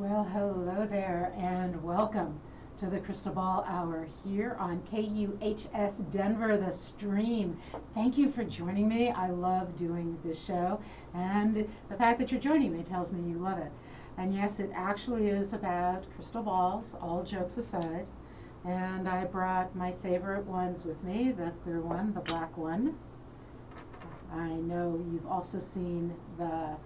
Well, hello there and welcome to the Crystal Ball Hour here on KUHS Denver, the stream. Thank you for joining me. I love doing this show, and the fact that you're joining me tells me you love it. And yes, it actually is about crystal balls, all jokes aside. And I brought my favorite ones with me, the clear one, the black one. I know you've also seen the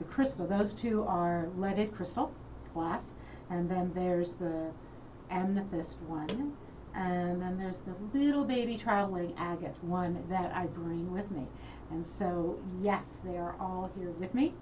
crystal. Those two are leaded crystal glass, and then there's the amethyst one, and then there's the little baby traveling agate one that I bring with me. And so yes, they are all here with me,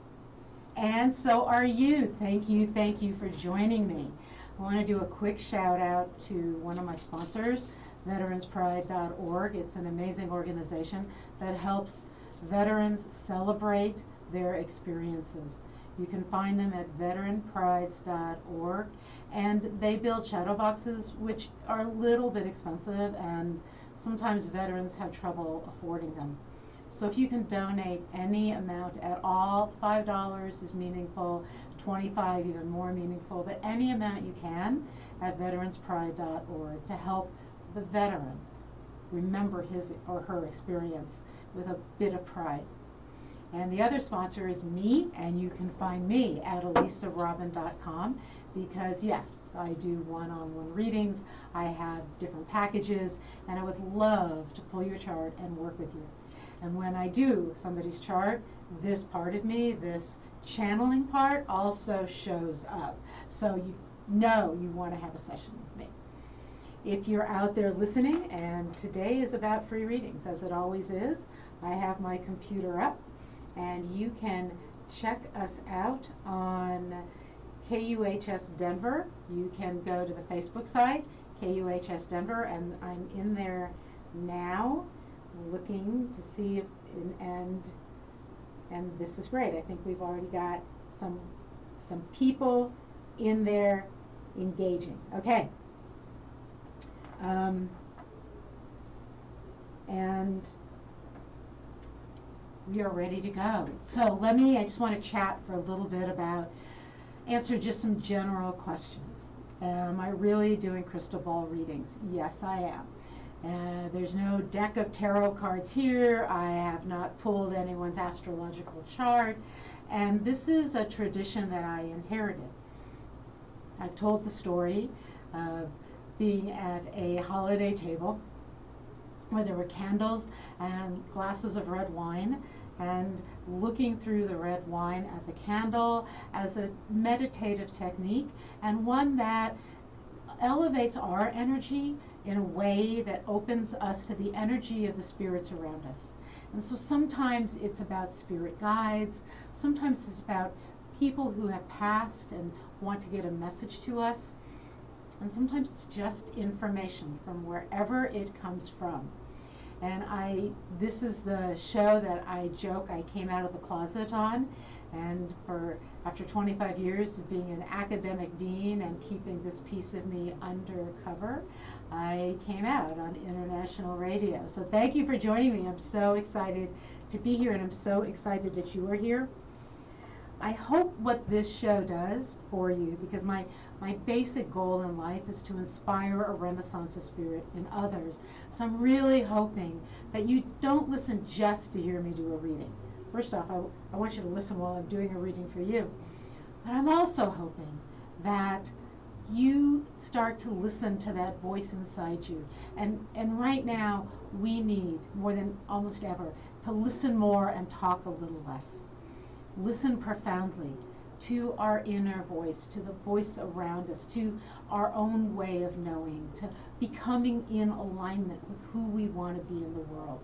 and so are you. Thank you for joining me. I want to do a quick shout out to one of my sponsors, veteranspride.org. It's an amazing organization that helps veterans celebrate their experiences. You can find them at veteranprides.org, and they build shadow boxes, which are a little bit expensive, and sometimes veterans have trouble affording them. So if you can donate any amount at all, $5 is meaningful, $25 even more meaningful, but any amount you can at veteranspride.org to help the veteran remember his or her experience with a bit of pride. And the other sponsor is me, and you can find me at elisarobin.com, because yes, I do one-on-one readings, I have different packages, and I would love to pull your chart and work with you. And when I do somebody's chart, this part of me, this channeling part, also shows up. So you know you want to have a session with me. If you're out there listening, and today is about free readings, as it always is, I have my computer up, and you can check us out on KUHS Denver. You can go to the Facebook site, KUHS Denver, and I'm in there now looking to see if, and this is great. I think we've already got some people in there engaging. Okay. And we are ready to go. So I just want to chat for a little bit about, answer just some general questions. Am I really doing crystal ball readings? Yes, I am. There's no deck of tarot cards here. I have not pulled anyone's astrological chart. And this is a tradition that I inherited. I've told the story of being at a holiday table where there were candles and glasses of red wine, and looking through the red wine at the candle as a meditative technique, and one that elevates our energy in a way that opens us to the energy of the spirits around us. And so sometimes it's about spirit guides, sometimes it's about people who have passed and want to get a message to us, and sometimes it's just information from wherever it comes from. And this is the show that I joke I came out of the closet on, and after 25 years of being an academic dean and keeping this piece of me undercover, I came out on international radio. So thank you for joining me. I'm so excited to be here, and I'm so excited that you are here. I hope what this show does for you, because my basic goal in life is to inspire a renaissance of spirit in others. So I'm really hoping that you don't listen just to hear me do a reading. First off, I want you to listen while I'm doing a reading for you. But I'm also hoping that you start to listen to that voice inside you. And right now, we need, more than almost ever, to listen more and talk a little less. Listen profoundly to our inner voice, to the voice around us, to our own way of knowing, to becoming in alignment with who we want to be in the world.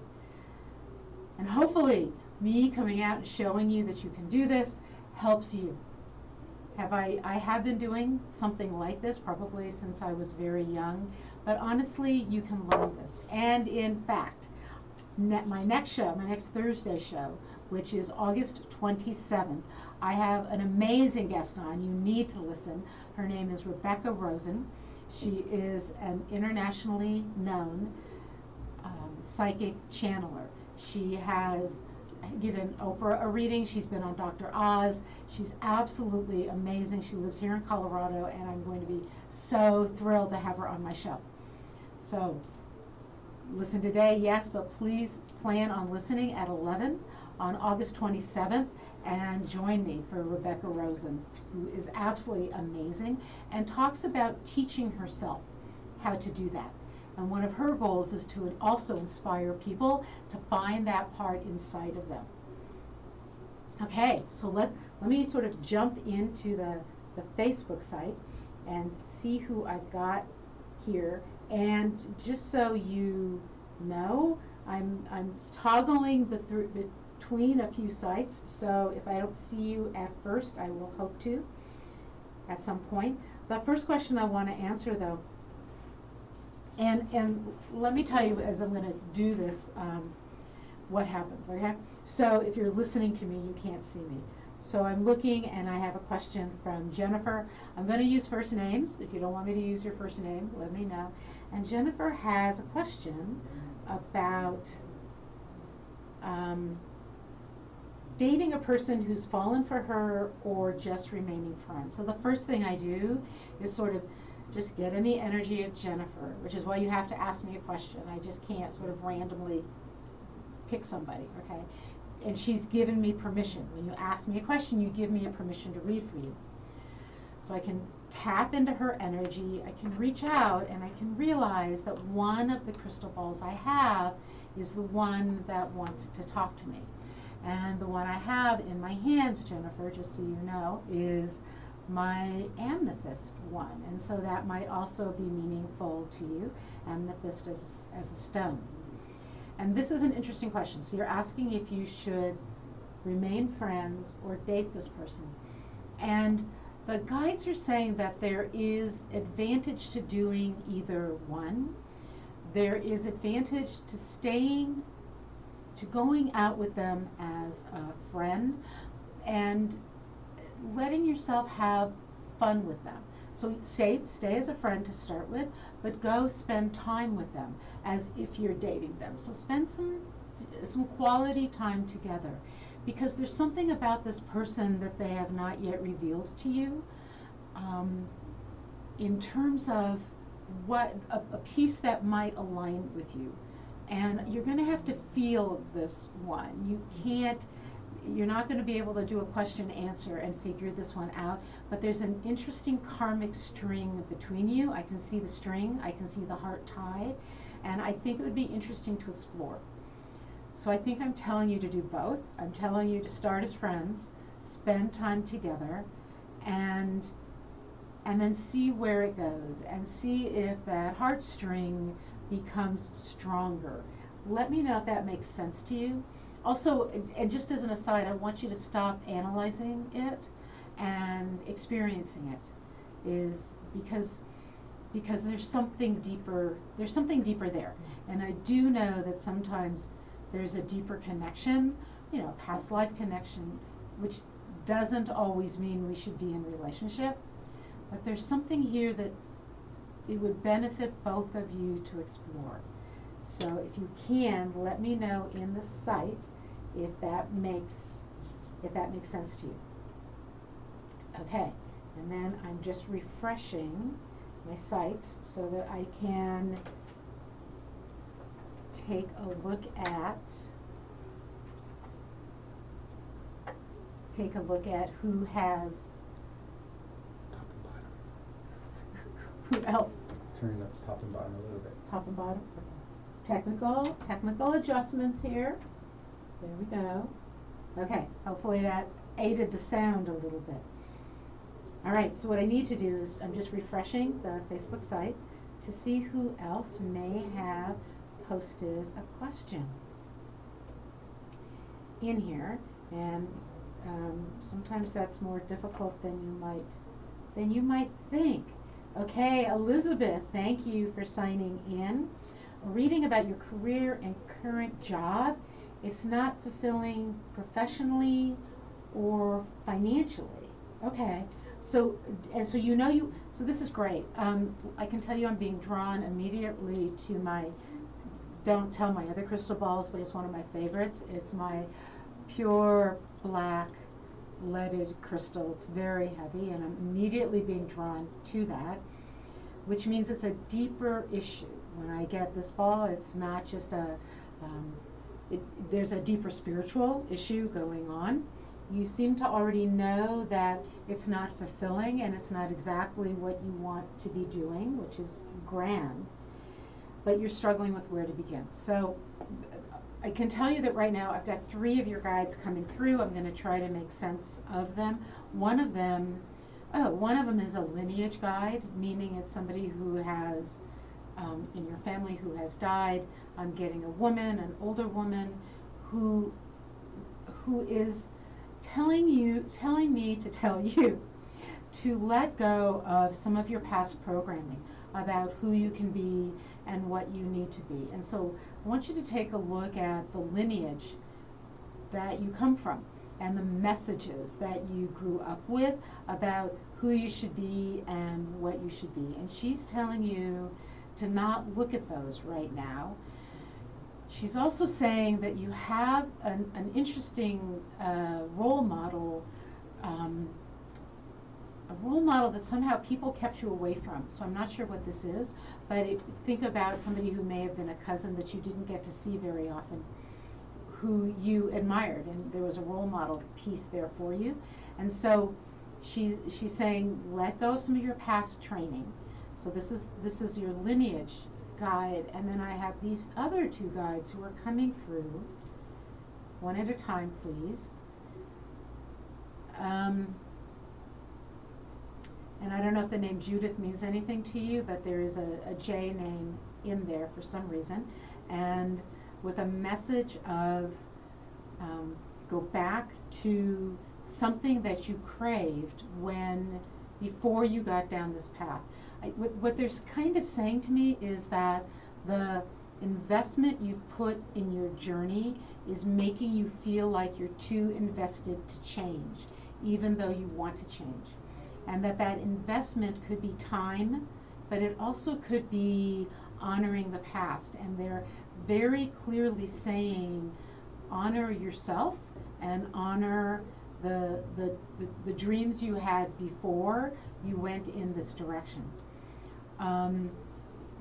And hopefully, me coming out and showing you that you can do this helps you. I have been doing something like this probably since I was very young, but honestly, you can learn this. And in fact, my next Thursday show, which is August 27th, I have an amazing guest on. You need to listen. Her name is Rebecca Rosen. She is an internationally known psychic channeler. She has given Oprah a reading. She's been on Dr. Oz. She's absolutely amazing. She lives here in Colorado, and I'm going to be so thrilled to have her on my show. So listen today, yes, but please plan on listening at 11 on August 27th and join me for Rebecca Rosen, who is absolutely amazing and talks about teaching herself how to do that. And one of her goals is to also inspire people to find that part inside of them. Okay, so let me sort of jump into the Facebook site and see who I've got here. And just so you know, I'm toggling between a few sites, so if I don't see you at first, I will hope to at some point. The first question I want to answer, though, and let me tell you as I'm going to do this what happens, okay? So if you're listening to me, you can't see me. So I'm looking, and I have a question from Jennifer. I'm going to use first names. If you don't want me to use your first name, let me know. And Jennifer has a question about dating a person who's fallen for her or just remaining friends. So the first thing I do is sort of just get in the energy of Jennifer, which is why you have to ask me a question. I just can't sort of randomly pick somebody, okay? And she's given me permission. When you ask me a question, you give me a permission to read for you. So I can tap into her energy, I can reach out, and I can realize that one of the crystal balls I have is the one that wants to talk to me. And the one I have in my hands, Jennifer, just so you know, is my amethyst one. And so that might also be meaningful to you, amethyst as a stone. And this is an interesting question. So you're asking if you should remain friends or date this person. And the guides are saying that there is advantage to doing either one. There is advantage to going out with them as a friend and letting yourself have fun with them. So stay as a friend to start with, but go spend time with them as if you're dating them. So spend some quality time together, because there's something about this person that they have not yet revealed to you in terms of what a piece that might align with you. And you're going to have to feel this one. You're not going to be able to do a question answer and figure this one out, but there's an interesting karmic string between you. I can see the string, I can see the heart tie, and I think it would be interesting to explore. So I think I'm telling you to do both. I'm telling you to start as friends, spend time together, and then see where it goes, and see if that heartstring becomes stronger. Let me know if that makes sense to you. Also, and just as an aside, I want you to stop analyzing it and experiencing it, is because there's something deeper. There's something deeper there, and I do know that sometimes there's a deeper connection, past life connection, which doesn't always mean we should be in a relationship, but there's something here that it would benefit both of you to explore. So if you can, let me know in the site if that makes sense to you. Okay, and then I'm just refreshing my sites so that I can take a look at who has top and bottom. Who else? Turn the top and bottom a little bit. Top and bottom. Technical adjustments here. There we go. Okay, hopefully that aided the sound a little bit. All right, so what I need to do is I'm just refreshing the Facebook site to see who else may have posted a question in here, and sometimes that's more difficult than you might think. Okay, Elizabeth, thank you for signing in. Reading about your career and current job. It's not fulfilling professionally or financially. Okay, so this is great. I can tell you I'm being drawn immediately to don't tell my other crystal balls, but it's one of my favorites. It's my pure black leaded crystal. It's very heavy, and I'm immediately being drawn to that, which means it's a deeper issue. When I get this ball, it's not just there's a deeper spiritual issue going on. You seem to already know that it's not fulfilling and it's not exactly what you want to be doing, which is grand, but you're struggling with where to begin. So I can tell you that right now I've got 3 of your guides coming through. I'm going to try to make sense of them. One of them is a lineage guide, meaning it's somebody who has in your family who has died. I'm getting a woman, an older woman, who is telling me to tell you to let go of some of your past programming about who you can be and what you need to be. And so I want you to take a look at the lineage that you come from and the messages that you grew up with about who you should be and what you should be. And she's telling you to not look at those right now. She's also saying that you have an interesting role model, a role model that somehow people kept you away from. So I'm not sure what this is, but think about somebody who may have been a cousin that you didn't get to see very often, who you admired, and there was a role model piece there for you. And so she's saying, let go of some of your past training. So this is your lineage guide, and then I have these other 2 guides who are coming through, one at a time, please. And I don't know if the name Judith means anything to you, but there is a J name in there for some reason, and with a message of go back to something that you craved before you got down this path. What they're kind of saying to me is that the investment you've put in your journey is making you feel like you're too invested to change, even though you want to change. And that investment could be time, but it also could be honoring the past. And they're very clearly saying, honor yourself and honor the dreams you had before you went in this direction.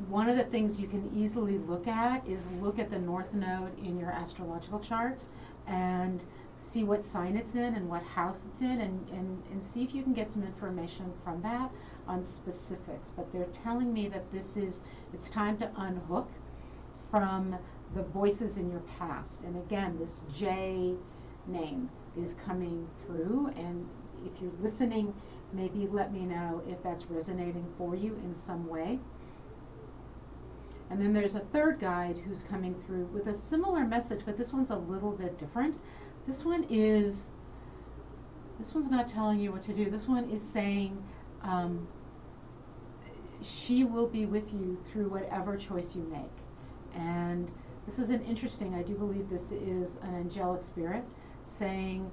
One of the things you can easily look at is look at the North Node in your astrological chart and see what sign it's in and what house it's in, and see if you can get some information from that on specifics. But they're telling me that it's time to unhook from the voices in your past. And again, this J name is coming through, and if you're listening, maybe let me know if that's resonating for you in some way. And then there's a 3rd guide who's coming through with a similar message, but this one's a little bit different. This one's not telling you what to do. This one is saying she will be with you through whatever choice you make. And this is I do believe this is an angelic spirit saying,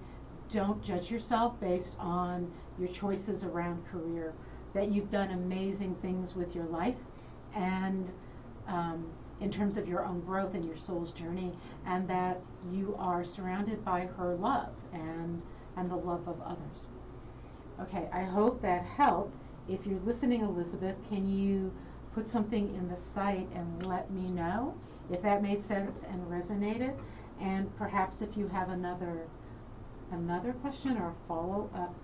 don't judge yourself based on your choices around career, that you've done amazing things with your life and in terms of your own growth and your soul's journey, and that you are surrounded by her love and the love of others. Okay, I hope that helped. If you're listening, Elizabeth, can you put something in the site and let me know if that made sense and resonated? And perhaps if you have another question or a follow-up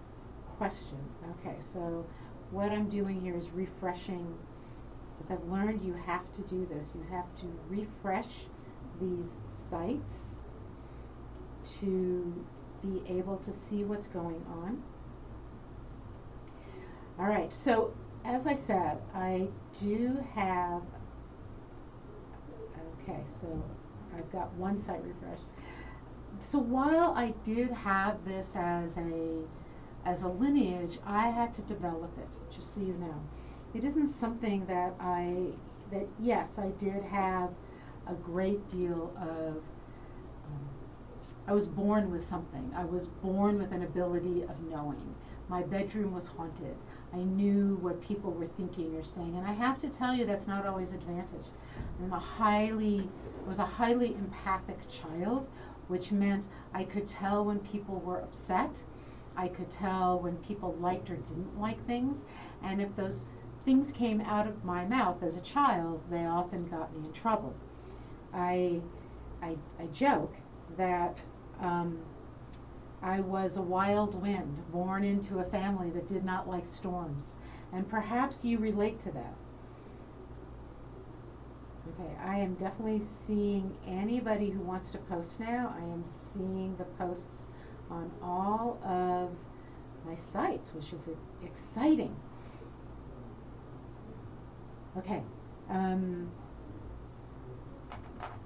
question. Okay, so what I'm doing here is refreshing. As I've learned, you have to do this. You have to refresh these sites to be able to see what's going on. All right, so as I said, I do have, okay, so I've got one site refreshed. So while I did have this as a lineage, I had to develop it, just so you know. It isn't something that yes, I did have a great deal of, I was born with something. I was born with an ability of knowing. My bedroom was haunted. I knew what people were thinking or saying, and I have to tell you that's not always advantage. I was a highly empathic child which meant I could tell when people were upset. I could tell when people liked or didn't like things. And if those things came out of my mouth as a child, they often got me in trouble. I joke that I was a wild wind born into a family that did not like storms. And perhaps you relate to that. Okay, I am definitely seeing anybody who wants to post now. I am seeing the posts on all of my sites, which is exciting. Okay.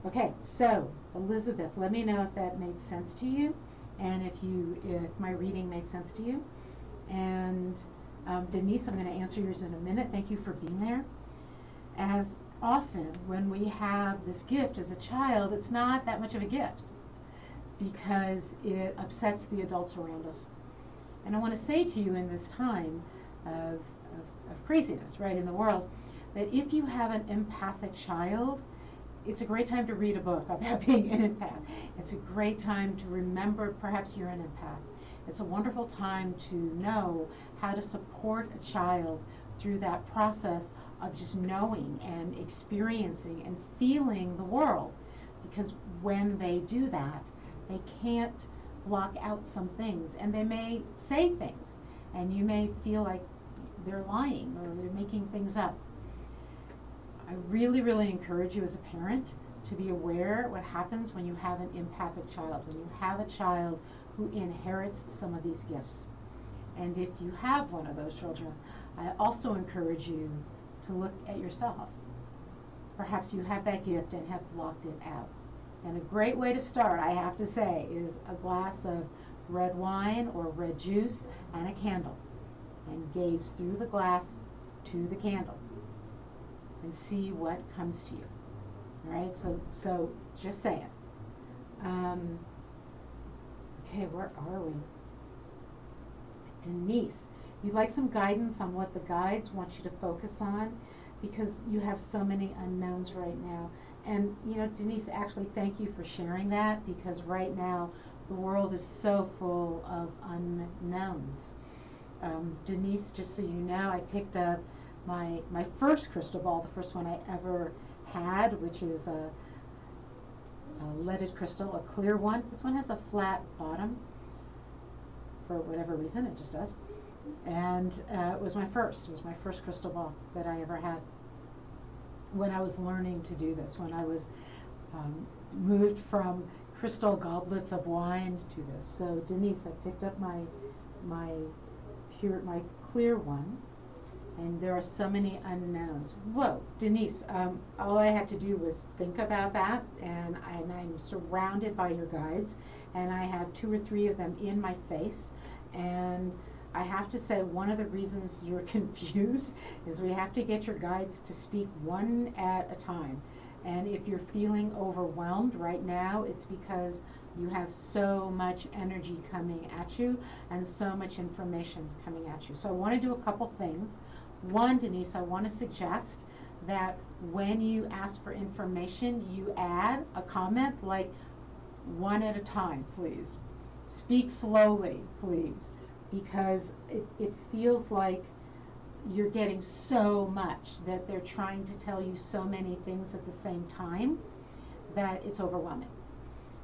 Okay, so Elizabeth, let me know if that made sense to you, and if my reading made sense to you. And Denise, I'm going to answer yours in a minute. Thank you for being there. As often when we have this gift as a child, it's not that much of a gift because it upsets the adults around us. And I want to say to you in this time of craziness, right, in the world, that if you have an empathic child, it's a great time to read a book about being an empath. It's a great time to remember perhaps you're an empath. It's a wonderful time to know how to support a child through that process of just knowing and experiencing and feeling the world. Because when they do that, they can't block out some things, and they may say things, and you may feel like they're lying or they're making things up. I really, really encourage you as a parent to be aware what happens when you have an empathic child, when you have a child who inherits some of these gifts. And if you have one of those children, I also encourage you to look at yourself. Perhaps you have that gift and have blocked it out. And a great way to start, I have to say, is a glass of red wine or red juice and a candle. And gaze through the glass to the candle and see what comes to you. All right, so just say it. Okay, where are we? Denise, you'd like some guidance on what the guides want you to focus on, because you have so many unknowns right now. And you know, Denise, actually thank you for sharing that, because right now the world is so full of unknowns. Denise, just so you know, I picked up my first crystal ball, the first one I ever had, which is a leaded crystal, a clear one. This one has a flat bottom for whatever reason, it just does. And it was my first crystal ball that I ever had when I was learning to do this, when I was moved from crystal goblets of wine to this. So Denise, I picked up my clear one, and there are so many unknowns. Whoa, Denise, all I had to do was think about that, and I'm surrounded by your guides, and I have 2 or 3 of them in my face. And I have to say, one of the reasons you're confused is we have to get your guides to speak one at a time. And if you're feeling overwhelmed right now, it's because you have so much energy coming at you and so much information coming at you. So I want to do a couple things. One, Denise, I want to suggest that when you ask for information, you add a comment like, one at a time, please. Speak slowly, please, because it feels like you're getting so much, that they're trying to tell you so many things at the same time that it's overwhelming.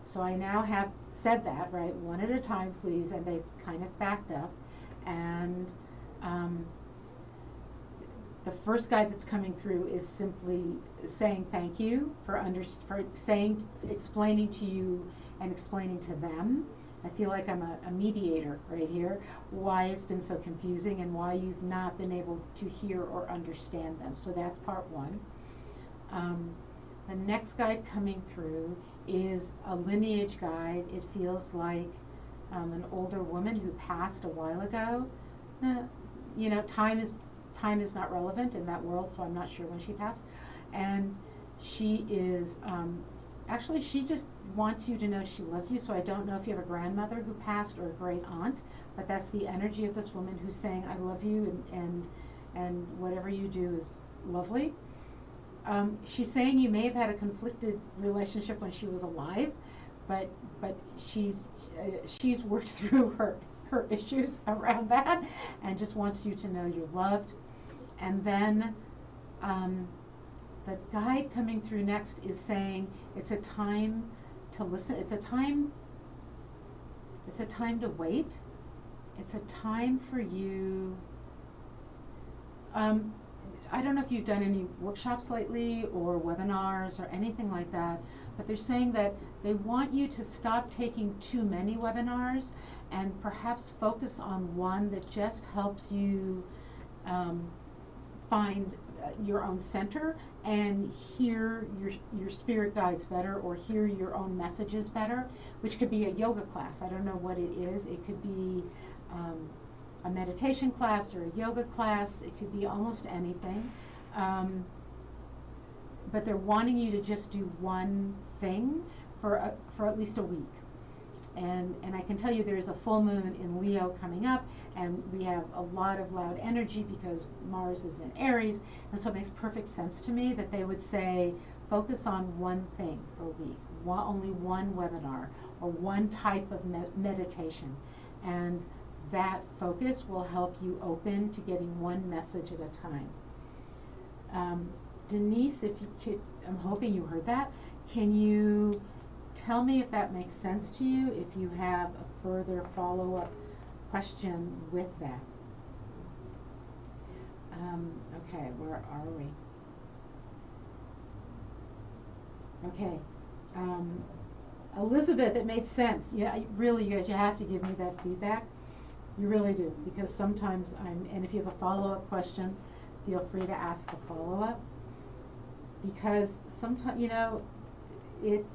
So I now have said that, right, one at a time, please, and they've kind of backed up. And the first guide that's coming through is simply saying thank you for explaining to you and explaining to them. I feel like I'm a mediator right here, why it's been so confusing and why you've not been able to hear or understand them. So that's part one. The next guide coming through is a lineage guide. It feels like an older woman who passed a while ago. You know, time is not relevant in that world, so I'm not sure when she passed. And she is, actually, she just wants you to know she loves you. So I don't know if you have a grandmother who passed or a great aunt, but that's the energy of this woman who's saying, I love you, and whatever you do is lovely. She's saying you may have had a conflicted relationship when she was alive, but she's worked through her issues around that, and just wants you to know you're loved. And then the guide coming through next is saying it's a time to listen. It's a time to wait. It's a time for you. I don't know if you've done any workshops lately or webinars or anything like that, but they're saying that they want you to stop taking too many webinars and perhaps focus on one that just helps you find your own center and hear your spirit guides better, or hear your own messages better, which could be a yoga class. I don't know what it is. It could be a meditation class or a yoga class. It could be almost anything. But they're wanting you to just do one thing for at least a week. And I can tell you there's a full moon in Leo coming up, and we have a lot of loud energy because Mars is in Aries, and so it makes perfect sense to me that they would say focus on one thing for a week, only one webinar or one type of meditation, and that focus will help you open to getting one message at a time. Denise, if you could, I'm hoping you heard that. Can you tell me if that makes sense to you, if you have a further follow-up question with that? Okay, where are we? Okay. Elizabeth, it made sense. Yeah, really, you guys, you have to give me that feedback. You really do, because sometimes and if you have a follow-up question, feel free to ask the follow-up. Because sometimes, it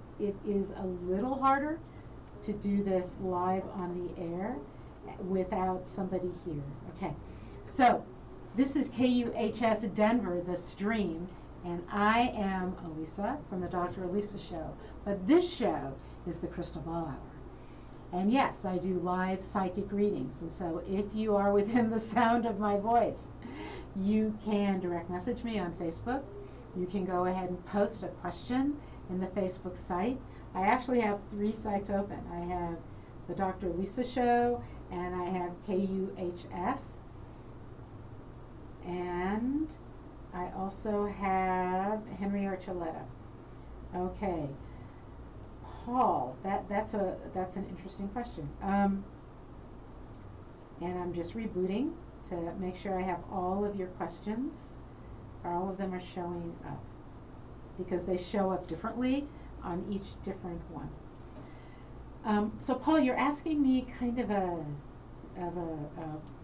is a little harder to do this live on the air without somebody here. Okay, so this is KUHS Denver, the stream, and I am Elisa from the Dr. Elisa Show. But this show is the Crystal Ball Hour. And yes, I do live psychic readings. And so if you are within the sound of my voice, you can direct message me on Facebook. You can go ahead and post a question in the Facebook site. I actually have 3 sites open. I have the Dr. Lisa Show, and I have KUHS, and I also have Henry Archuleta. Okay, Paul, that's an interesting question. And I'm just rebooting to make sure I have all of your questions. All of them are showing up because they show up differently on each different one. So Paul, you're asking me kind of a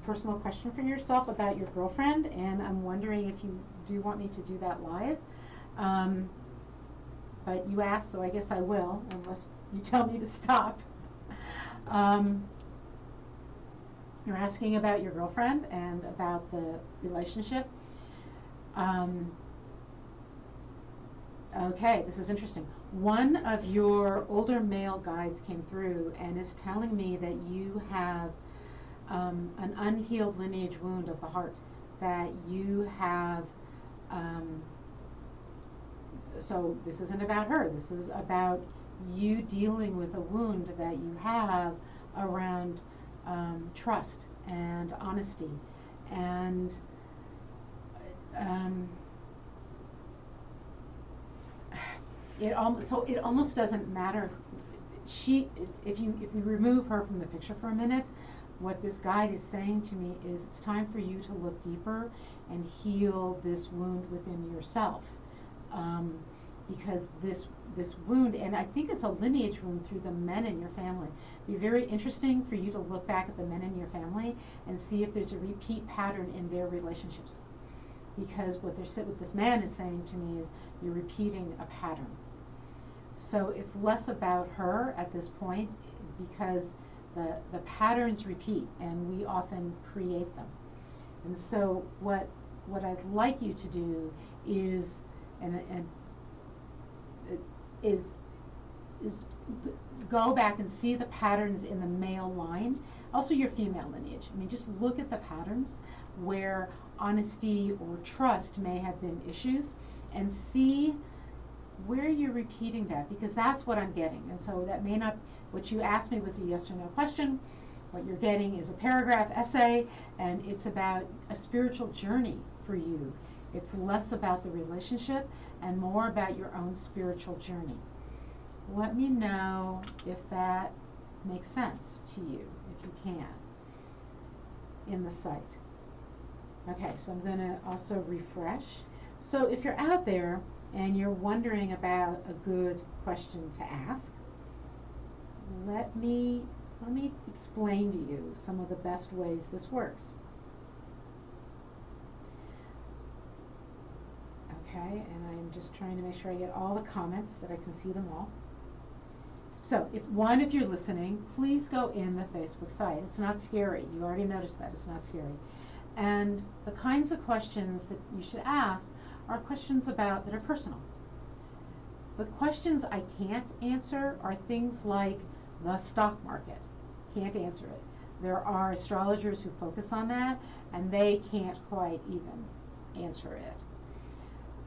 personal question for yourself about your girlfriend, and I'm wondering if you do want me to do that live. But you asked, so I guess I will, unless you tell me to stop. You're asking about your girlfriend and about the relationship. Okay, this is interesting. One of your older male guides came through and is telling me that you have an unhealed lineage wound of the heart, that you have, so this isn't about her, this is about you dealing with a wound that you have around trust and honesty, and it almost doesn't matter. If you remove her from the picture for a minute, what this guide is saying to me is it's time for you to look deeper and heal this wound within yourself, because this wound, and I think it's a lineage wound through the men in your family. It'd be very interesting for you to look back at the men in your family and see if there's a repeat pattern in their relationships, because what this man is saying to me is you're repeating a pattern. So it's less about her at this point, because the patterns repeat and we often create them. And so what I'd like you to do is go back and see the patterns in the male line, also your female lineage. I mean, just look at the patterns where honesty or trust may have been issues, and see where are you repeating that? Because that's what I'm getting. And so that may not, what you asked me was a yes or no question. What you're getting is a paragraph essay, and it's about a spiritual journey for you. It's less about the relationship and more about your own spiritual journey. Let me know if that makes sense to you, if you can, in the site. Okay, so I'm going to also refresh. So if you're out there and you're wondering about a good question to ask, let me explain to you some of the best ways this works. Okay, and I'm just trying to make sure I get all the comments, that I can see them all. So if you're listening, please go in the Facebook site. It's not scary. You already noticed that. It's not scary. And the kinds of questions that you should ask are questions that are personal. The questions I can't answer are things like the stock market. Can't answer it. There are astrologers who focus on that, and they can't quite even answer it.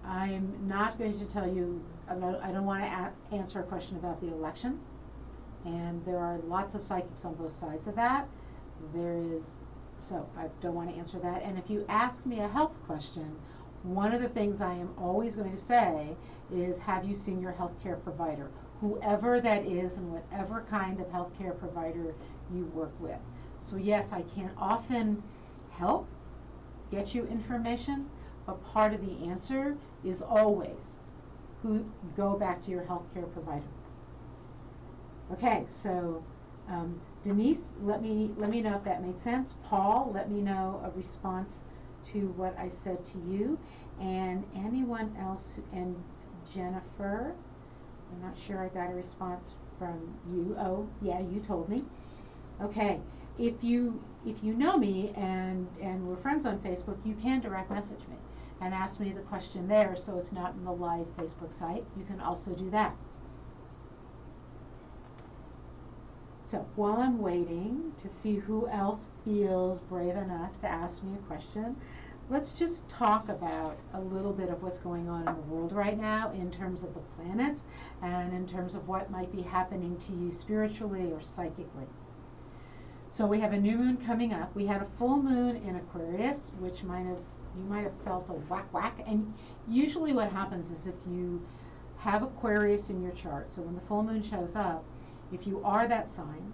I'm not going to tell you about, I don't want to answer a question about the election. And there are lots of psychics on both sides of that. So I don't want to answer that. And if you ask me a health question, one of the things I am always going to say is, have you seen your healthcare provider? Whoever that is and whatever kind of healthcare provider you work with. So yes, I can often help get you information, but part of the answer is always go back to your healthcare provider. Okay, so Denise, let me know if that made sense. Paul, let me know a response to what I said to you. And anyone else, and Jennifer, I'm not sure I got a response from you. Oh, yeah, you told me. Okay, if you know me and we're friends on Facebook, you can direct message me and ask me the question there, so it's not in the live Facebook site. You can also do that. So while I'm waiting to see who else feels brave enough to ask me a question, let's just talk about a little bit of what's going on in the world right now in terms of the planets and in terms of what might be happening to you spiritually or psychically. So we have a new moon coming up. We had a full moon in Aquarius, which you might have felt a whack whack. And usually what happens is if you have Aquarius in your chart, so when the full moon shows up, if you are that sign,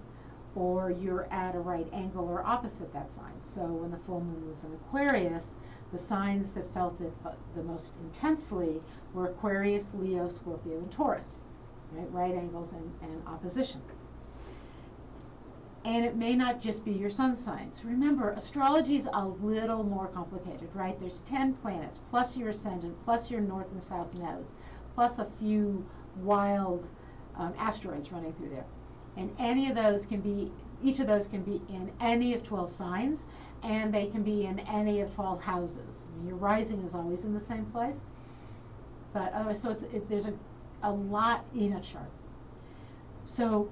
or you're at a right angle or opposite that sign. So when the full moon was in Aquarius, the signs that felt it the most intensely were Aquarius, Leo, Scorpio, and Taurus, right angles and opposition. And it may not just be your sun signs. Remember, astrology is a little more complicated, right? There's 10 planets, plus your ascendant, plus your north and south nodes, plus a few wild asteroids running through there. And each of those can be in any of 12 signs, and they can be in any of 12 houses. I mean, your rising is always in the same place, but otherwise, so there's a lot in a chart. So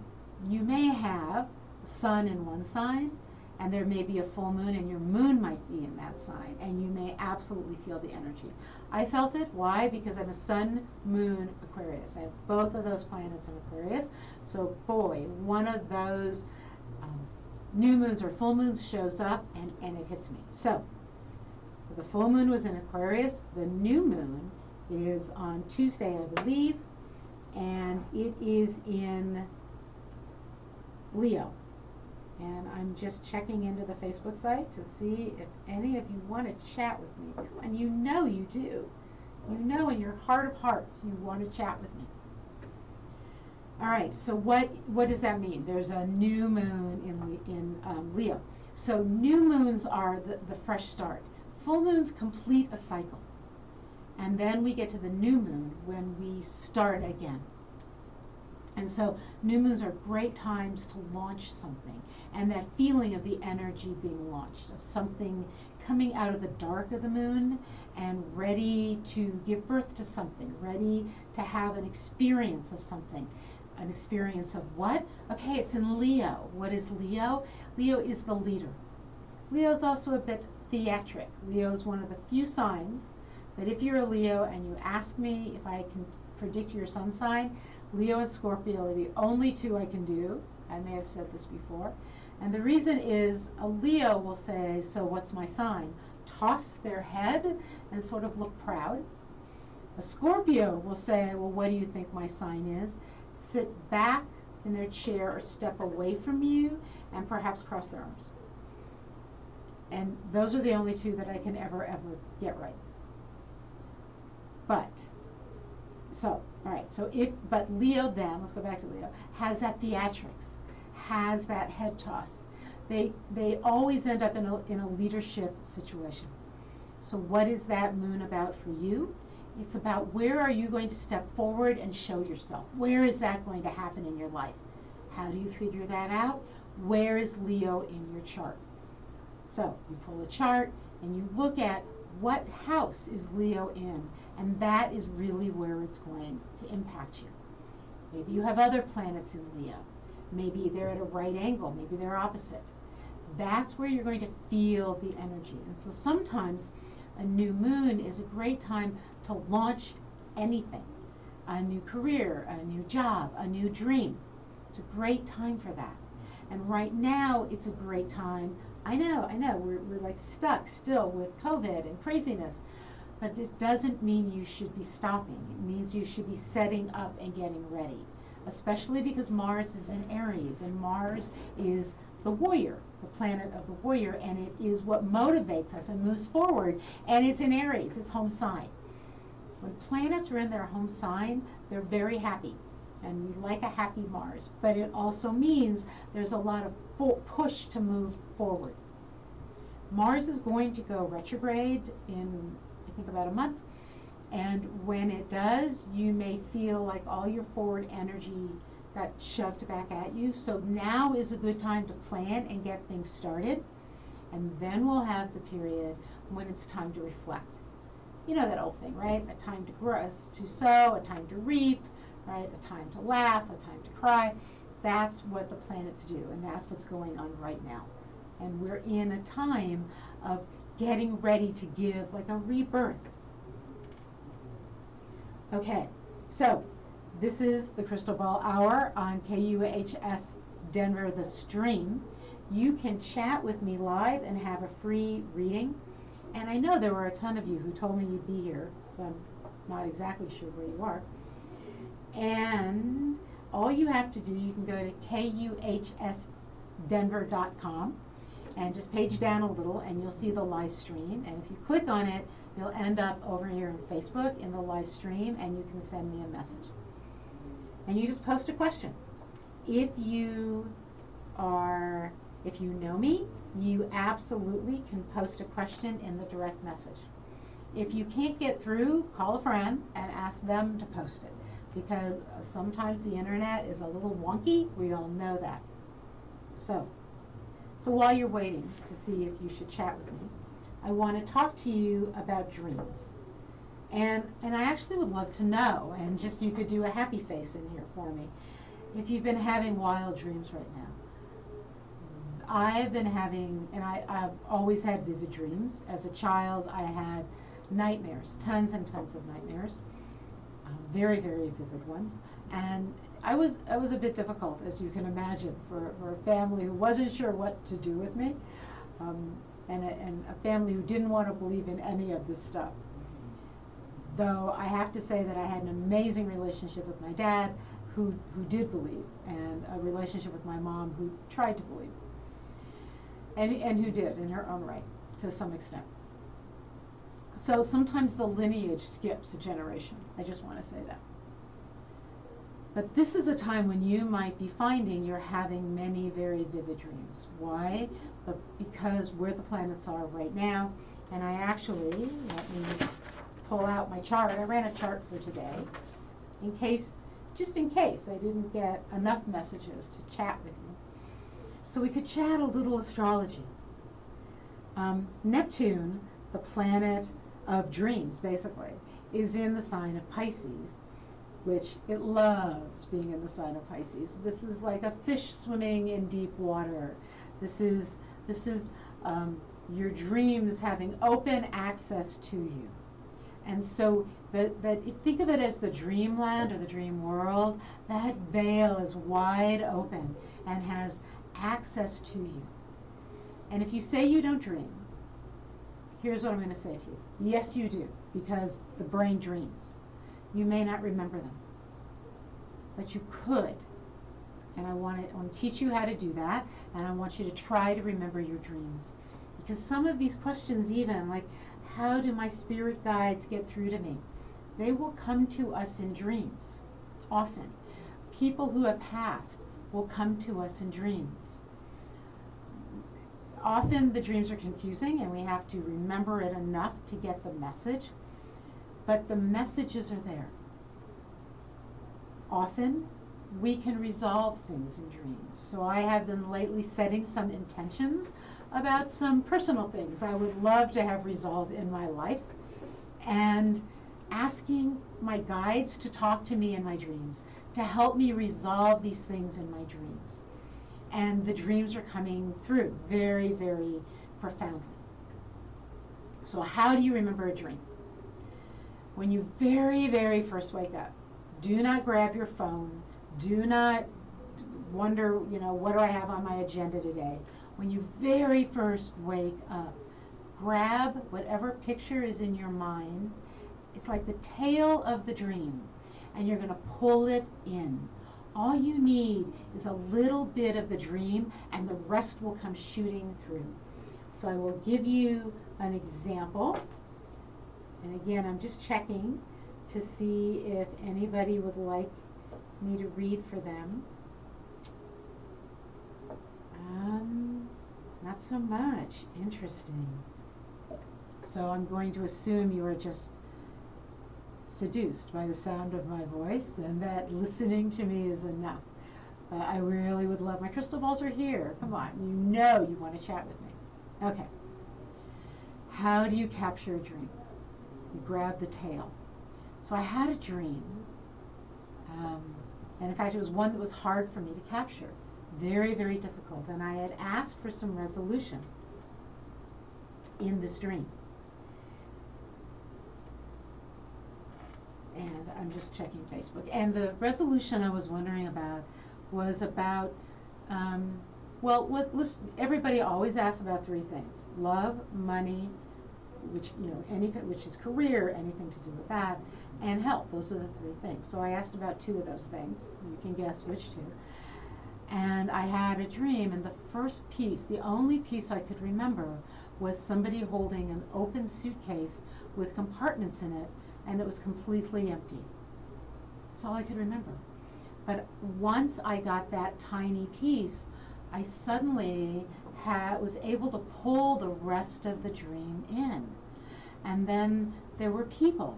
you may have the sun in one sign, and there may be a full moon, and your moon might be in that sign, and you may absolutely feel the energy. I felt it. Why? Because I'm a sun, moon, Aquarius. I have both of those planets in Aquarius. So boy, one of those new moons or full moons shows up, and it hits me. So the full moon was in Aquarius. The new moon is on Tuesday, I believe, and it is in Leo. And I'm just checking into the Facebook site to see if any of you want to chat with me. Come on, you know you do. You know in your heart of hearts you want to chat with me. All right, so what does that mean? There's a new moon in Leo. So new moons are the fresh start. Full moons complete a cycle. And then we get to the new moon when we start again. And so new moons are great times to launch something. And that feeling of the energy being launched, of something coming out of the dark of the moon and ready to give birth to something, ready to have an experience of something. An experience of what? Okay, it's in Leo. What is Leo? Leo is the leader. Leo is also a bit theatric. Leo is one of the few signs that if you're a Leo and you ask me if I can predict your sun sign, Leo and Scorpio are the only two I can do. I may have said this before. And the reason is a Leo will say, so what's my sign? Toss their head and sort of look proud. A Scorpio will say, well, what do you think my sign is? Sit back in their chair or step away from you and perhaps cross their arms. And those are the only two that I can ever get right. But Leo then, let's go back to Leo, has that theatrics, has that head toss. They always end up in a leadership situation. So what is that moon about for you? It's about where are you going to step forward and show yourself? Where is that going to happen in your life? How do you figure that out? Where is Leo in your chart? So you pull a chart and you look at what house is Leo in, and that is really where it's going to impact you. Maybe you have other planets in Leo. Maybe they're at a right angle. Maybe they're opposite. That's where you're going to feel the energy. And so sometimes a new moon is a great time to launch anything. A new career, a new job, a new dream. It's a great time for that. And right now, it's a great time. I know, we're like stuck still with COVID and craziness. But it doesn't mean you should be stopping. It means you should be setting up and getting ready. Especially because Mars is in Aries, and Mars is the warrior, the planet of the warrior, and it is what motivates us and moves forward, and it's in Aries, it's home sign. When planets are in their home sign, they're very happy, and we like a happy Mars, but it also means there's a lot of push to move forward. Mars is going to go retrograde in, I think, about a month. And when it does, you may feel like all your forward energy got shoved back at you. So now is a good time to plan and get things started. And then we'll have the period when it's time to reflect. You know that old thing, right? A time to grow, to sow, a time to reap, right? A time to laugh, a time to cry. That's what the planets do, and that's what's going on right now. And we're in a time of getting ready to give like a rebirth. Okay, so this is the Crystal Ball Hour on KUHS Denver, the stream. You can chat with me live and have a free reading. And I know there were a ton of you who told me you'd be here, so I'm not exactly sure where you are. And all you have to do, you can go to kuhsdenver.com and just page down a little and you'll see the live stream. And if you click on it, you'll end up over here in Facebook in the live stream, and you can send me a message. And you just post a question. If you know me, you absolutely can post a question in the direct message. If you can't get through, call a friend and ask them to post it, because sometimes the internet is a little wonky. We all know that. So while you're waiting to see if you should chat with me, I want to talk to you about dreams. And I actually would love to know, and just you could do a happy face in here for me, if you've been having wild dreams right now. I've been having, and I've always had vivid dreams. As a child, I had nightmares, tons and tons of nightmares, very, very vivid ones. And I was a bit difficult, as you can imagine, for a family who wasn't sure what to do with me. And a family who didn't want to believe in any of this stuff. Though I have to say that I had an amazing relationship with my dad, who did believe, and a relationship with my mom who tried to believe, and who did in her own right, to some extent. So sometimes the lineage skips a generation. I just want to say that. But this is a time when you might be finding you're having many very vivid dreams. Why? Because where the planets are right now, and I actually, let me pull out my chart. I ran a chart for today, just in case I didn't get enough messages to chat with you. So we could chat a little astrology. Neptune, the planet of dreams, basically, is in the sign of Pisces, which it loves being in the sign of Pisces. This is like a fish swimming in deep water. This is your dreams having open access to you. And so Think of it as the dreamland or the dream world. That veil is wide open and has access to you. And if you say you don't dream, here's what I'm going to say to you. Yes, you do, because the brain dreams. You may not remember them, but you could. And I want to teach you how to do that, and I want you to try to remember your dreams. Because some of these questions, even like, how do my spirit guides get through to me? They will come to us in dreams, often. People who have passed will come to us in dreams. Often the dreams are confusing, and we have to remember it enough to get the message, but the messages are there. Often we can resolve things in dreams. So I have been lately setting some intentions about some personal things I would love to have resolved in my life, and asking my guides to talk to me in my dreams, to help me resolve these things in my dreams. And the dreams are coming through very, very profoundly. So how do you remember a dream? When you very, very first wake up, do not grab your phone. Do not wonder, what do I have on my agenda today? When you very first wake up, grab whatever picture is in your mind. It's like the tail of the dream, and you're going to pull it in. All you need is a little bit of the dream, and the rest will come shooting through. So I will give you an example. And again, I'm just checking to see if anybody would like me to read for them. Not so much. Interesting. So I'm going to assume you are just seduced by the sound of my voice, and that listening to me is enough. But I really would love, my crystal balls are here. Come on, you want to chat with me. Okay. How do you capture a dream? You grab the tail. So I had a dream, and in fact it was one that was hard for me to capture. Very, very difficult. And I had asked for some resolution in this dream. And I'm just checking Facebook. And the resolution I was wondering about was about, everybody always asks about three things: love, money, which is career, anything to do with that, and health. Those are the three things. So I asked about two of those things. You can guess which two. And I had a dream, and the first piece, the only piece I could remember, was somebody holding an open suitcase with compartments in it, and it was completely empty. That's all I could remember. But once I got that tiny piece, I suddenly was able to pull the rest of the dream in. And then there were people,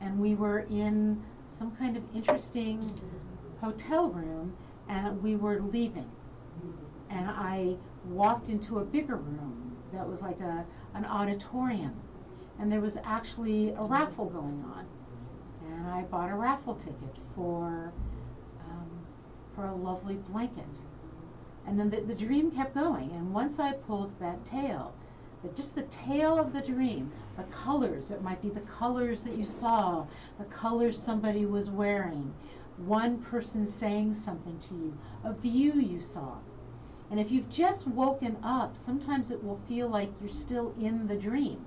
and we were in some kind of interesting hotel room, and we were leaving. And I walked into a bigger room that was like an auditorium. And there was actually a raffle going on. And I bought a raffle ticket for a lovely blanket. And then the dream kept going. And once I pulled that tail, just the tail of the dream, the colors, it might be the colors that you saw, the colors somebody was wearing, one person saying something to you, a view you saw. And if you've just woken up, sometimes it will feel like you're still in the dream.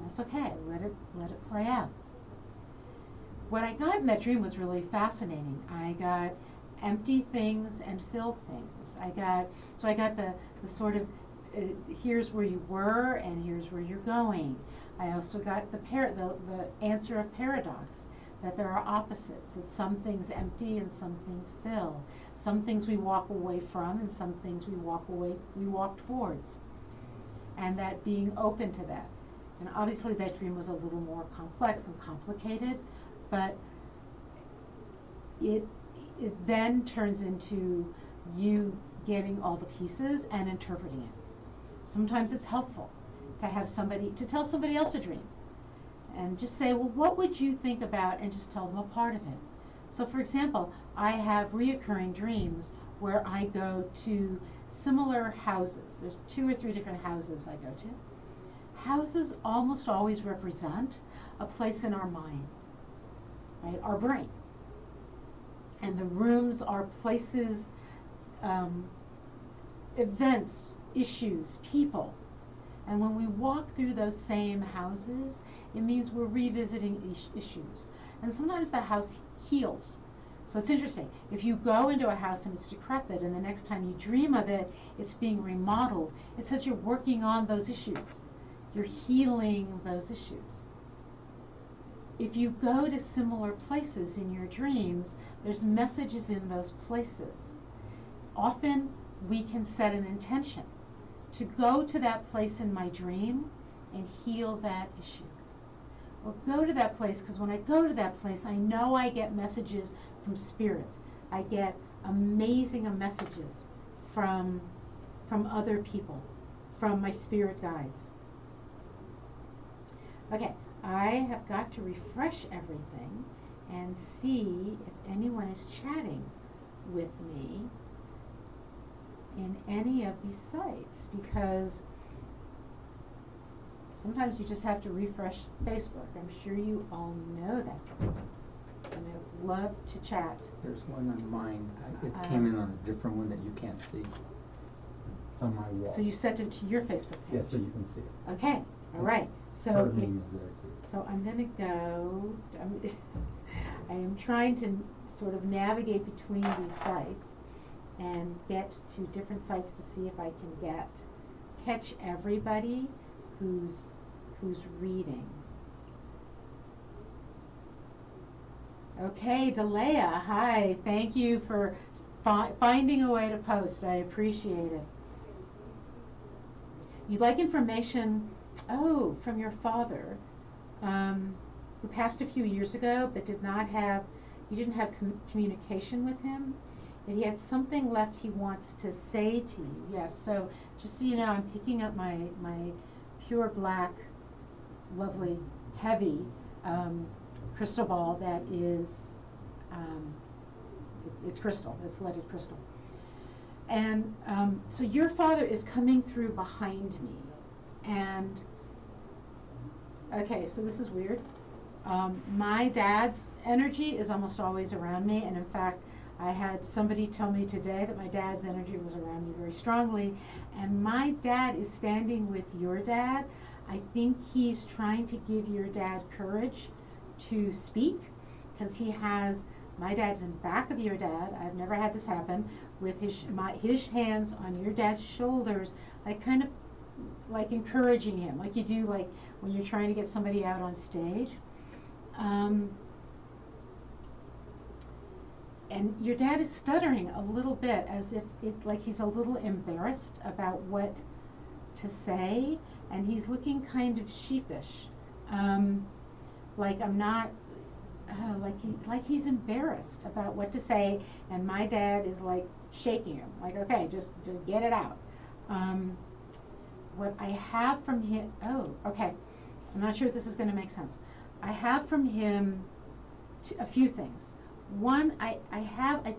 That's okay. Let it play out. What I got in that dream was really fascinating. I got empty things and filled things. I got the sort of here's where you were and here's where you're going. I also got the answer of paradox, that there are opposites, that some things empty and some things fill. Some things we walk away from and some things we walk towards. And that being open to that. And obviously that dream was a little more complex and complicated, but it then turns into you getting all the pieces and interpreting it. Sometimes it's helpful to tell somebody else a dream and just say, well, what would you think about, and just tell them a part of it. So for example, I have reoccurring dreams where I go to similar houses. There's 2 or 3 different houses I go to. Houses almost always represent a place in our mind. right? Our brain. And the rooms are places, events, issues, people. And when we walk through those same houses, it means we're revisiting issues. And sometimes the house heals. So it's interesting. If you go into a house and it's decrepit, and the next time you dream of it, it's being remodeled, it says you're working on those issues. You're healing those issues. If you go to similar places in your dreams, there's messages in those places. Often we can set an intention to go to that place in my dream and heal that issue. Or go to that place, because when I go to that place, I know I get messages from spirit. I get amazing messages from other people, from my spirit guides. Okay, I have got to refresh everything and see if anyone is chatting with me in any of these sites, because sometimes you just have to refresh Facebook. I'm sure you all know that. And I love to chat. There's one on mine. It came in on a different one that you can't see. It's on my wall. So you sent it to your Facebook page? Yeah, so you can see it. Okay, all right. So her name is there too. So I'm going to go, I am trying to sort of navigate between these sites and get to different sites to see if I can catch everybody who's reading. Okay, Delea, hi. Thank you for finding a way to post. I appreciate it. You'd like information, from your father, who passed a few years ago, but you didn't have communication with him. That he had something left he wants to say to you. Yes, so just so you know, I'm picking up my pure black, lovely, heavy crystal ball that is, it's crystal, it's leaded crystal. And so your father is coming through behind me. And, okay, so this is weird. My dad's energy is almost always around me, and in fact, I had somebody tell me today that my dad's energy was around me very strongly, and my dad is standing with your dad. I think he's trying to give your dad courage to speak, because my dad's in back of your dad. I've never had this happen, with his hands on your dad's shoulders, like kind of like encouraging him, like you do like when you're trying to get somebody out on stage. And your dad is stuttering a little bit, as if like he's a little embarrassed about what to say, and he's looking kind of sheepish, like I'm not, like he's embarrassed about what to say, and my dad is like shaking him, like, okay, just get it out. What I have from him, okay, I'm not sure if this is going to make sense. I have from him a few things. One, I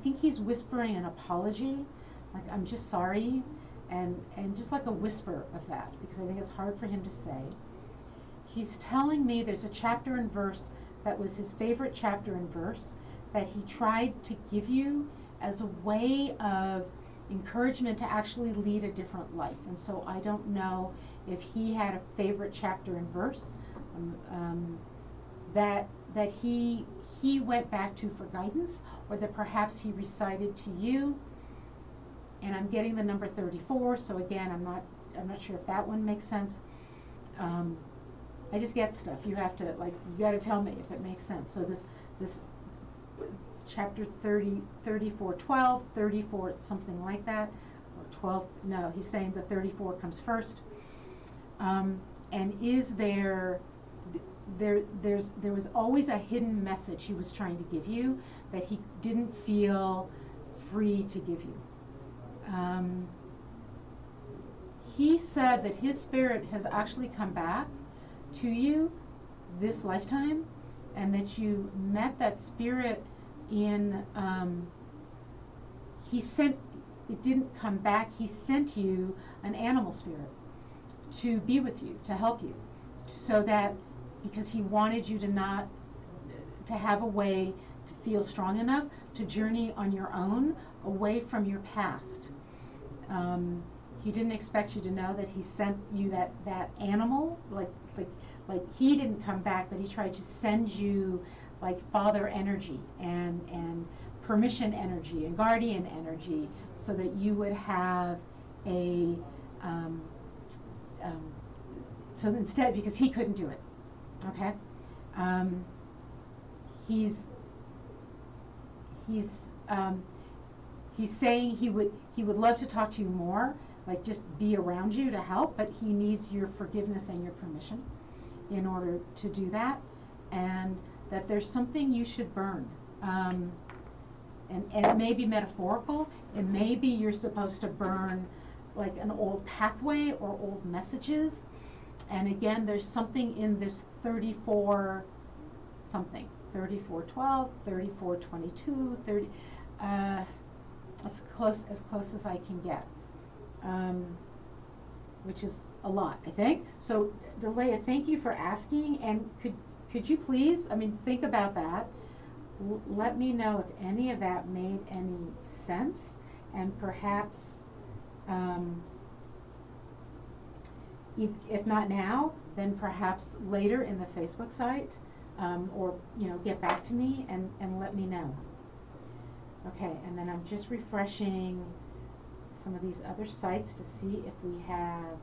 think he's whispering an apology, like I'm just sorry, and just like a whisper of that, because I think it's hard for him to say. He's telling me there's a chapter and verse that was his favorite chapter and verse that he tried to give you as a way of encouragement to actually lead a different life. And so I don't know if he had a favorite chapter and verse that he went back to for guidance, or that perhaps he recited to you. And I'm getting the number 34, so again, I'm not sure if that one makes sense. I just get stuff. You have to, like, you got to tell me if it makes sense. So this chapter 30, 34, 12, 34, something like that, or 12. No, he's saying the 34 comes first. And is there was always a hidden message he was trying to give you that he didn't feel free to give you. He said that his spirit has actually come back to you this lifetime, and that you met that spirit in, it didn't come back, he sent you an animal spirit to be with you, to help you, so that, because he wanted you to not to have a way to feel strong enough to journey on your own away from your past. He didn't expect you to know that he sent you that animal, like he didn't come back, but he tried to send you like father energy and permission energy and guardian energy, so that you would have a so instead, because he couldn't do it, okay, he's saying he would love to talk to you more, like just be around you to help, but he needs your forgiveness and your permission in order to do that, and that there's something you should burn. And it may be metaphorical. It may be you're supposed to burn like an old pathway or old messages. And again, there's something in this 34 something, 3412, 3422, 30, as close as I can get, which is a lot, I think. So, Delia, thank you for asking, and could you please, I mean, think about that. Let me know if any of that made any sense, and perhaps, if not now, then perhaps later in the Facebook site, or get back to me and let me know. Okay, and then I'm just refreshing some of these other sites to see if we have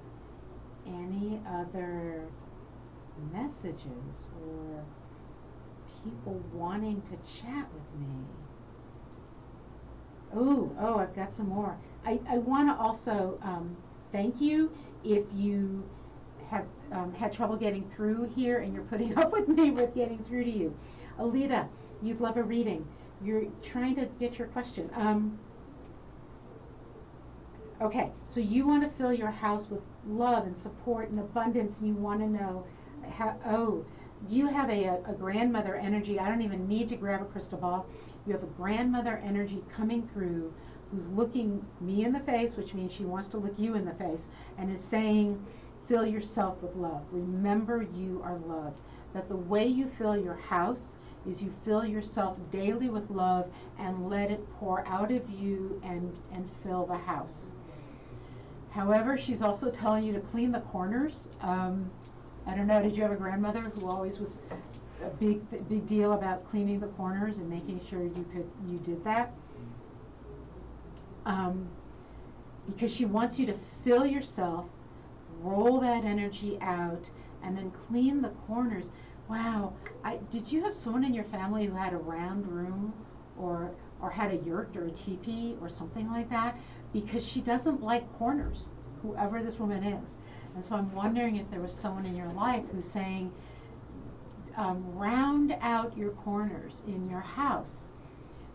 any other messages or people wanting to chat with me. Oh, I've got some more. I want to also thank you if you have had trouble getting through here and you're putting up with me with getting through to you. Alita, you'd love a reading. You're trying to get your question. Okay, so you want to fill your house with love and support and abundance, and you want to know how, you have a grandmother energy. I don't even need to grab a crystal ball. You have a grandmother energy coming through who's looking me in the face, which means she wants to look you in the face, and is saying, fill yourself with love. Remember you are loved. That the way you fill your house is you fill yourself daily with love and let it pour out of you and fill the house. However, she's also telling you to clean the corners. I don't know, did you have a grandmother who always was a big deal about cleaning the corners and making sure you did that? Because she wants you to fill yourself, roll that energy out, and then clean the corners. Wow, did you have someone in your family who had a round room or had a yurt or a teepee or something like that? Because she doesn't like corners, whoever this woman is. And so I'm wondering if there was someone in your life who's saying, round out your corners in your house.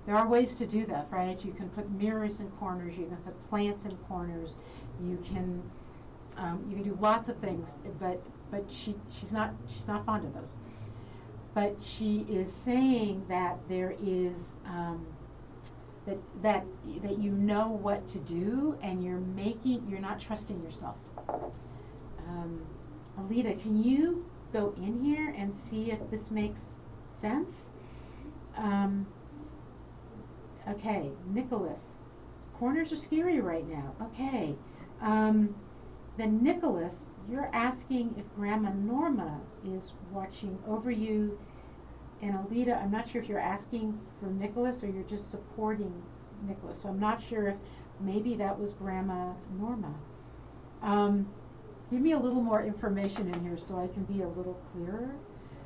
There are ways to do that, right? You can put mirrors in corners, you can put plants in corners, you can do lots of things, but she's not fond of those. But she is saying that there is that you know what to do, and you're not trusting yourself. Alita, can you go in here and see if this makes sense? Okay, Nicholas, corners are scary right now. Okay, then Nicholas, you're asking if Grandma Norma is watching over you. And Alita, I'm not sure if you're asking for Nicholas or you're just supporting Nicholas. So I'm not sure if maybe that was Grandma Norma. Give me a little more information in here so I can be a little clearer.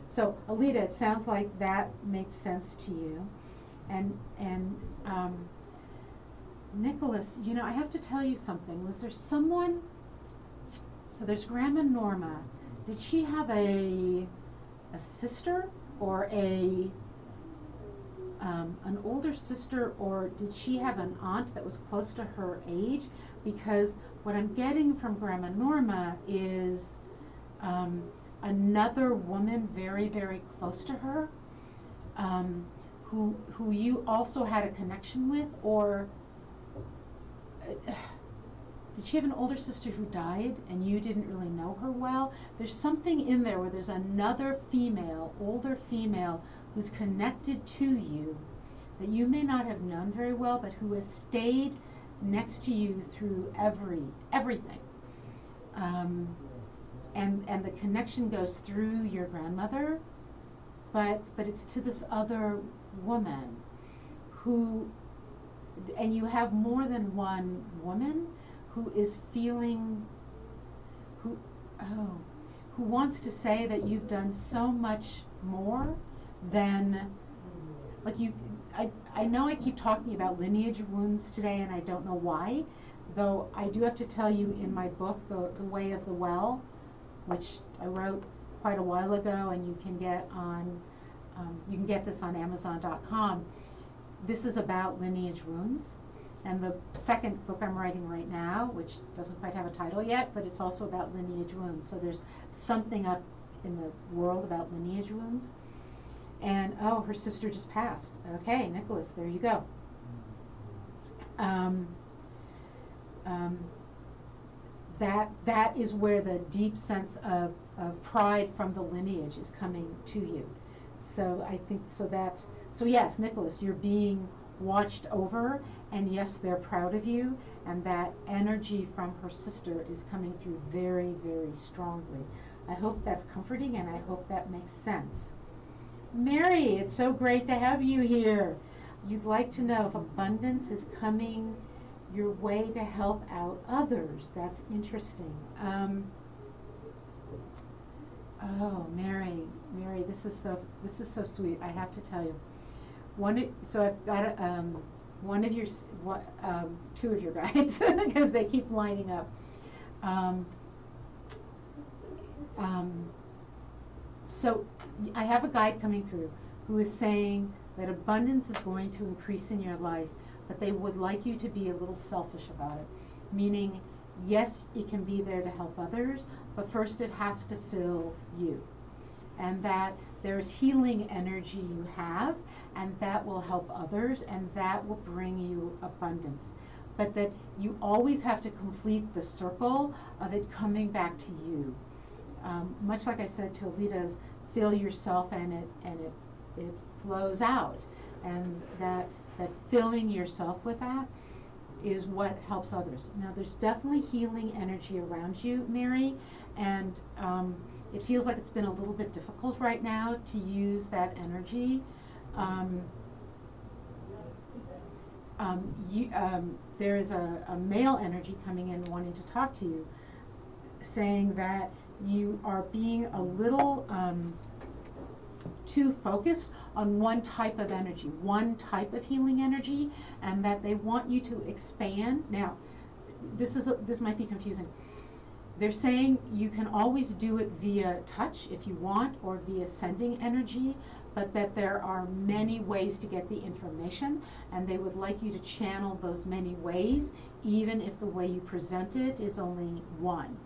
So Alita, it sounds like that makes sense to you. And Nicholas, I have to tell you something. Was there someone? So there's Grandma Norma. Did she have a sister or an older sister, or did she have an aunt that was close to her age? Because what I'm getting from Grandma Norma is another woman very, very close to her, who you also had a connection with, or did she have an older sister who died and you didn't really know her well? There's something in there where there's another female, older female, who's connected to you that you may not have known very well, but who has stayed next to you through everything. And the connection goes through your grandmother, but it's to this other woman who, and you have more than one woman who is feeling, who wants to say that you've done so much more than, like you, I know I keep talking about lineage wounds today, and I don't know why, though I do have to tell you in my book, The Way of the Well, which I wrote quite a while ago, and you can get this on Amazon.com. This is about lineage wounds. And the second book I'm writing right now, which doesn't quite have a title yet, but it's also about lineage wounds. So there's something up in the world about lineage wounds. And oh, her sister just passed. Okay, Nicholas, there you go. That is where the deep sense of pride from the lineage is coming to you. So I think so yes, Nicholas, you're being watched over, and yes, they're proud of you, and that energy from her sister is coming through very, very strongly. I hope that's comforting, and I hope that makes sense. Mary, it's so great to have you here. You'd like to know if abundance is coming your way to help out others. That's interesting. Oh, Mary, this is so sweet. I have to tell you. So I've got two of your guides because they keep lining up. So I have a guide coming through who is saying that abundance is going to increase in your life, but they would like you to be a little selfish about it. Meaning, yes, it can be there to help others, but first it has to fill you. And that there's healing energy you have, and that will help others, and that will bring you abundance. But that you always have to complete the circle of it coming back to you. Much like I said to Alita's, fill yourself and it flows out. And that filling yourself with that is what helps others. Now there's definitely healing energy around you, Mary, and it feels like it's been a little bit difficult right now to use that energy. There is a male energy coming in wanting to talk to you, saying that you are being a little too focused on one type of energy, one type of healing energy, and that they want you to expand. Now, this might be confusing. They're saying you can always do it via touch if you want, or via sending energy, but that there are many ways to get the information, and they would like you to channel those many ways, even if the way you present it is only one.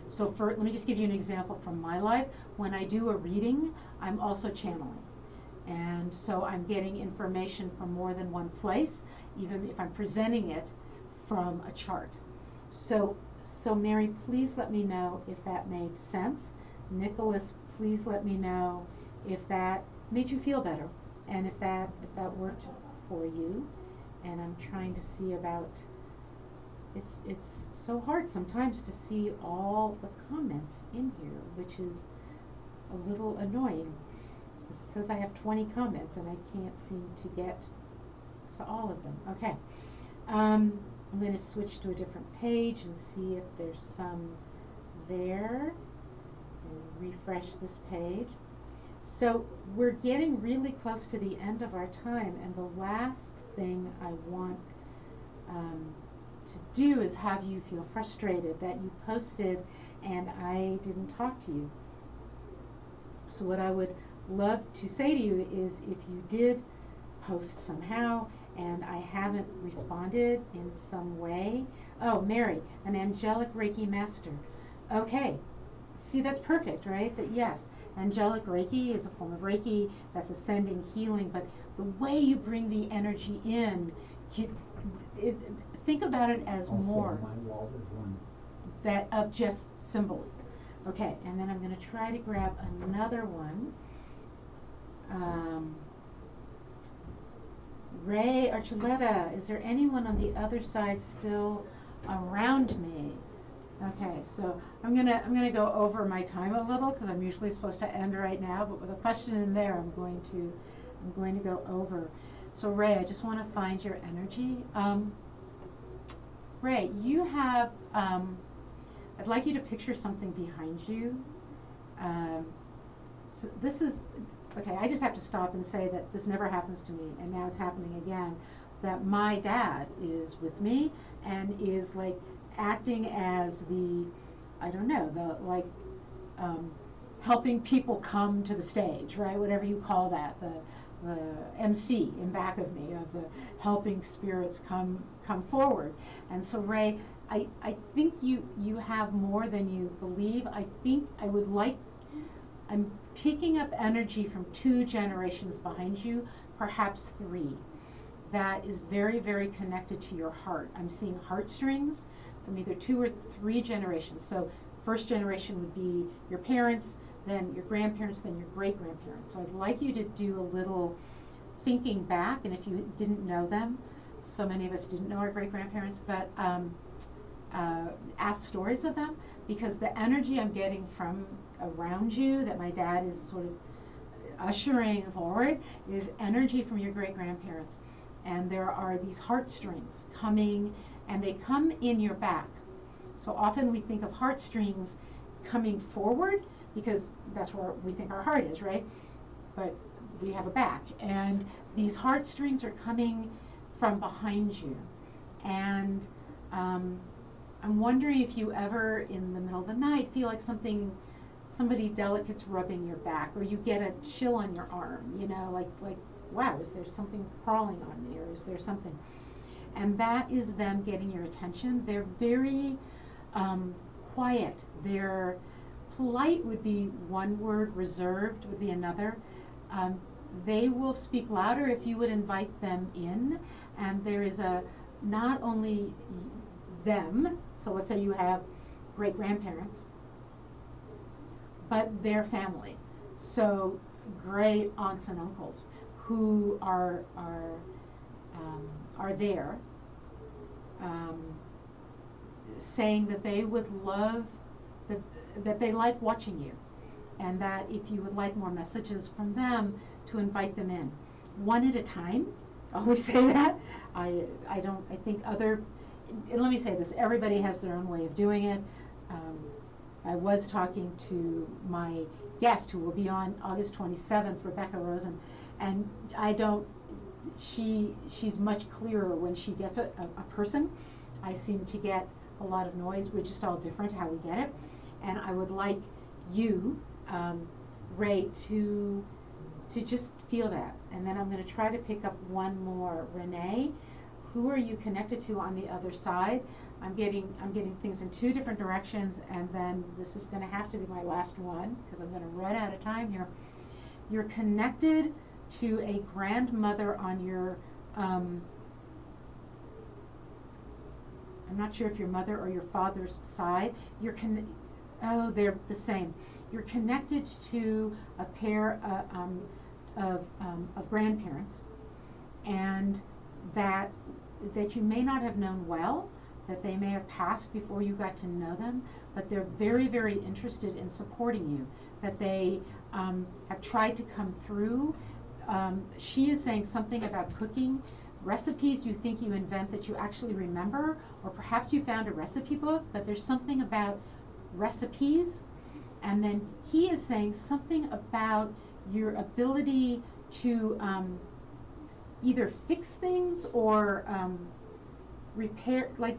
So let me just give you an example from my life. When I do a reading, I'm also channeling. And so I'm getting information from more than one place, even if I'm presenting it from a chart. So Mary, please let me know if that made sense. Nicholas, please let me know if that made you feel better, and if that worked for you. And I'm trying to see about, it's so hard sometimes to see all the comments in here, which is a little annoying. It says I have 20 comments and I can't seem to get to all of them. Okay. I'm going to switch to a different page and see if there's some there, and refresh this page. So we're getting really close to the end of our time, and the last thing I want to do is have you feel frustrated that you posted and I didn't talk to you. So what I would love to say to you is, if you did post somehow and I haven't responded in some way. Oh, Mary, an angelic Reiki master. Okay, see, that's perfect, right? That yes, angelic Reiki is a form of Reiki that's ascending healing, but the way you bring the energy in, think about it as Also, more on my wall, there's one. that of just symbols. Okay, and then I'm going to try to grab another one. Ray Archuleta, is there anyone on the other side still around me? Okay, so I'm gonna go over my time a little because I'm usually supposed to end right now, but with a question in there, I'm going to go over. So Ray, I just want to find your energy. Ray, you have. I'd like you to picture something behind you. So this is. Okay, I just have to stop and say that this never happens to me, and now it's happening again, that my dad is with me and is like acting as the, I don't know, the like helping people come to the stage, right? Whatever you call that, the MC in back of me, of the helping spirits come forward. And so Ray, I think you have more than you believe. I think I would like, I'm picking up energy from 2 generations behind you, perhaps 3. That is very, very connected to your heart. I'm seeing heartstrings from either 2 or 3 generations. So first generation would be your parents, then your grandparents, then your great-grandparents. So I'd like you to do a little thinking back, and if you didn't know them, so many of us didn't know our great-grandparents, but ask stories of them, because the energy I'm getting from around you that my dad is sort of ushering forward is energy from your great-grandparents. And there are these heartstrings coming, and they come in your back. So often we think of heartstrings coming forward because that's where we think our heart is, right? But we have a back. And these heartstrings are coming from behind you. And I'm wondering if you ever, in the middle of the night, feel like somebody delicate's rubbing your back, or you get a chill on your arm, you know, like wow, is there something crawling on me, or is there something? And that is them getting your attention. They're very quiet. They're polite would be one word, reserved would be another. They will speak louder if you would invite them in. And there is not only them, so let's say you have great-grandparents, but their family. So great aunts and uncles who are there, saying that they would love, that they like watching you, and that if you would like more messages from them, to invite them in, one at a time. I always say that. I think and let me say this, everybody has their own way of doing it. I was talking to my guest who will be on August 27th, Rebecca Rosen, and she's much clearer when she gets a person. I seem to get a lot of noise. We're just all different how we get it. And I would like you, Ray, to just feel that. And then I'm going to try to pick up one more. Renee, who are you connected to on the other side? I'm getting things in 2 different directions, and then this is going to have to be my last one because I'm going to run out of time here. You're connected to a grandmother on your, I'm not sure if your mother or your father's side. They're the same. You're connected to a pair of grandparents, and that you may not have known well, that they may have passed before you got to know them, but they're very, very interested in supporting you, that they have tried to come through. She is saying something about cooking, recipes you think you invent that you actually remember, or perhaps you found a recipe book, but there's something about recipes. And then he is saying something about your ability to either fix things or repair, like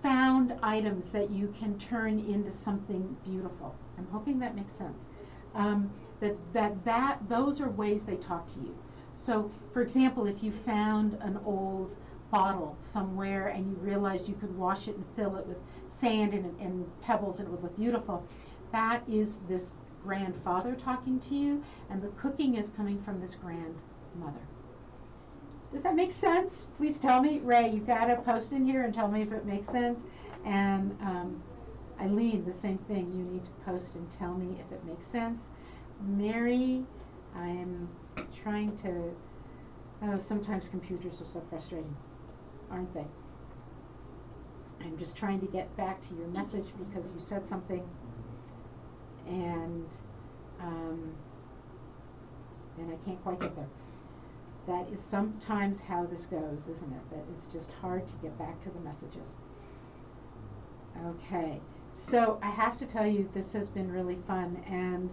found items that you can turn into something beautiful. I'm hoping that makes sense. Those are ways they talk to you. So, for example, if you found an old bottle somewhere and you realized you could wash it and fill it with sand and pebbles and it would look beautiful, that is this grandfather talking to you, and the cooking is coming from this grandmother. Does that make sense? Please tell me. Ray, you've got to post in here and tell me if it makes sense. And Eileen, the same thing. You need to post and tell me if it makes sense. Mary, I am trying to, oh, sometimes computers are so frustrating, aren't they? I'm just trying to get back to your message because you said something, and I can't quite get there. That is sometimes how this goes, isn't it? That it's just hard to get back to the messages. Okay, so I have to tell you, this has been really fun, and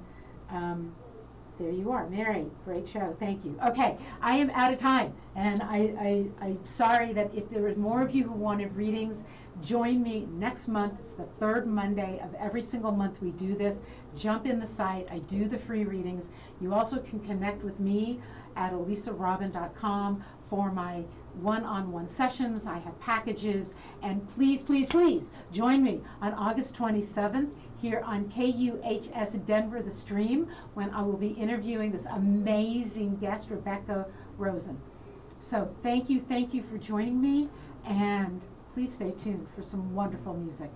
there you are, Mary. Great show. Thank you. Okay, I am out of time, and I'm sorry that if there were more of you who wanted readings, join me next month. It's the third Monday of every single month we do this. Jump in the site. I do the free readings. You also can connect with me at elisarobin.com for my one-on-one sessions. I have packages, and please, please, please join me on August 27th here on KUHS Denver, the stream, when I will be interviewing this amazing guest, Rebecca Rosen. So thank you for joining me, and please stay tuned for some wonderful music.